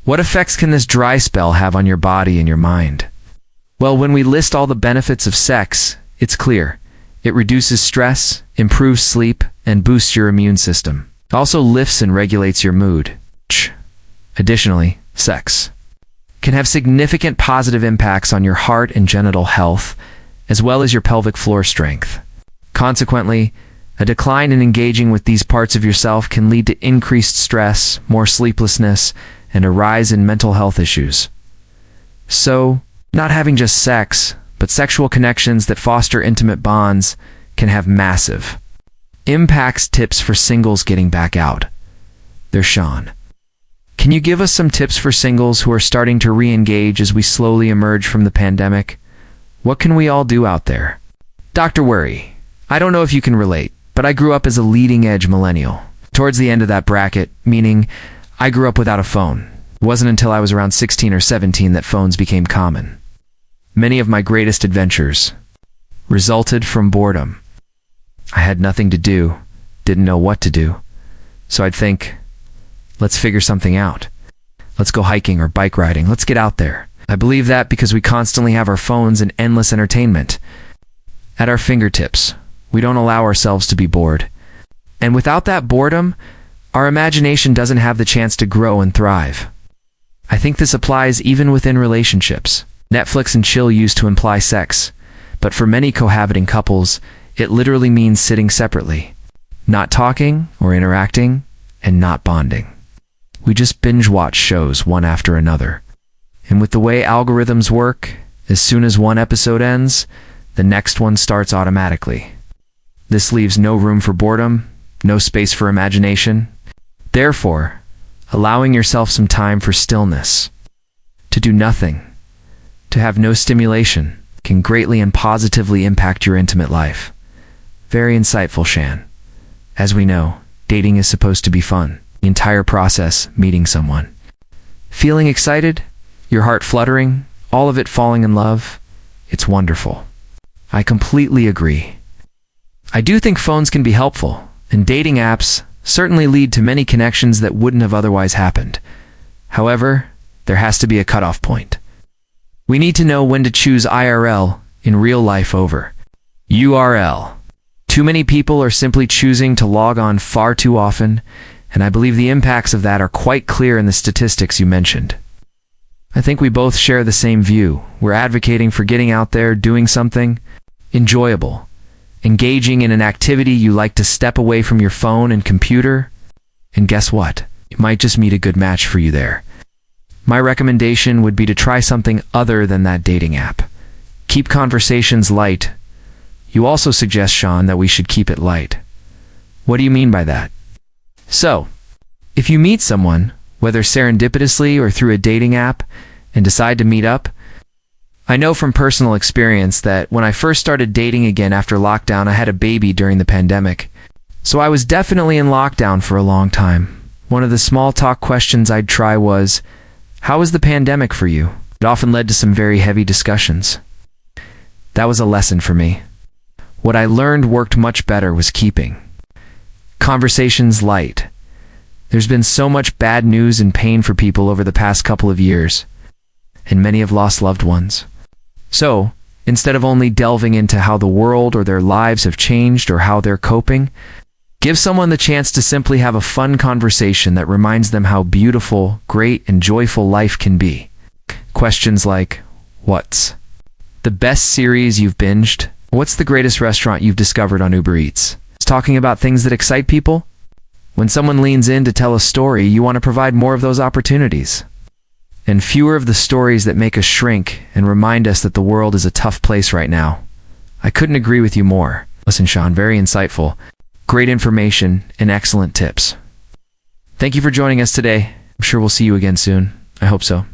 What effects can this dry spell have on your body and your mind? Well, when we list all the benefits of sex, it's clear. It reduces stress, improves sleep, and boosts your immune system. It also lifts and regulates your mood. Additionally, sex can have significant positive impacts on your heart and genital health, as well as your pelvic floor strength. Consequently, a decline in engaging with these parts of yourself can lead to increased stress, more sleeplessness, and a rise in mental health issues. So, not having just sex, but sexual connections that foster intimate bonds can have massive impacts. Tips for singles getting back out. There's Shan. Can you give us some tips for singles who are starting to re-engage as we slowly emerge from the pandemic? What can we all do out there? Dr. Worry, I don't know if you can relate, but I grew up as a leading-edge millennial. Towards the end of that bracket, meaning I grew up without a phone. It wasn't until I was around 16 or 17 that phones became common. Many of my greatest adventures resulted from boredom. I had nothing to do, didn't know what to do, so I'd think, let's figure something out. Let's go hiking or bike riding. Let's get out there. I believe that because we constantly have our phones and endless entertainment at our fingertips. We don't allow ourselves to be bored. And without that boredom, our imagination doesn't have the chance to grow and thrive. I think this applies even within relationships. Netflix and chill used to imply sex, but for many cohabiting couples, it literally means sitting separately, not talking or interacting, and not bonding. We just binge watch shows one after another. And with the way algorithms work, as soon as one episode ends, the next one starts automatically. This leaves no room for boredom, no space for imagination. Therefore, allowing yourself some time for stillness, to do nothing, to have no stimulation, can greatly and positively impact your intimate life. Very insightful, Shan. As we know, dating is supposed to be fun. The entire process, meeting someone. Feeling excited, your heart fluttering, all of it falling in love, it's wonderful. I completely agree. I do think phones can be helpful, and dating apps certainly lead to many connections that wouldn't have otherwise happened. However, there has to be a cutoff point. We need to know when to choose IRL, in real life, over URL. Too many people are simply choosing to log on far too often, and I believe the impacts of that are quite clear in the statistics you mentioned. I think we both share the same view. We're advocating for getting out there, doing something enjoyable, engaging in an activity you like to step away from your phone and computer, and guess what? You might just meet a good match for you there. My recommendation would be to try something other than that dating app. Keep conversations light. You also suggest, Shan, that we should keep it light. What do you mean by that? So, if you meet someone, whether serendipitously or through a dating app, and decide to meet up, I know from personal experience that when I first started dating again after lockdown, I had a baby during the pandemic. So I was definitely in lockdown for a long time. One of the small talk questions I'd try was, how was the pandemic for you? It often led to some very heavy discussions. That was a lesson for me. What I learned worked much better was keeping conversations light. There's been so much bad news and pain for people over the past couple of years, and many have lost loved ones. So, instead of only delving into how the world or their lives have changed or how they're coping, give someone the chance to simply have a fun conversation that reminds them how beautiful, great, and joyful life can be. Questions like, what's the best series you've binged? What's the greatest restaurant you've discovered on Uber Eats? It's talking about things that excite people. When someone leans in to tell a story, you want to provide more of those opportunities, and fewer of the stories that make us shrink and remind us that the world is a tough place right now. I couldn't agree with you more. Listen, Shan, very insightful. Great information and excellent tips. Thank you for joining us today. I'm sure we'll see you again soon. I hope so.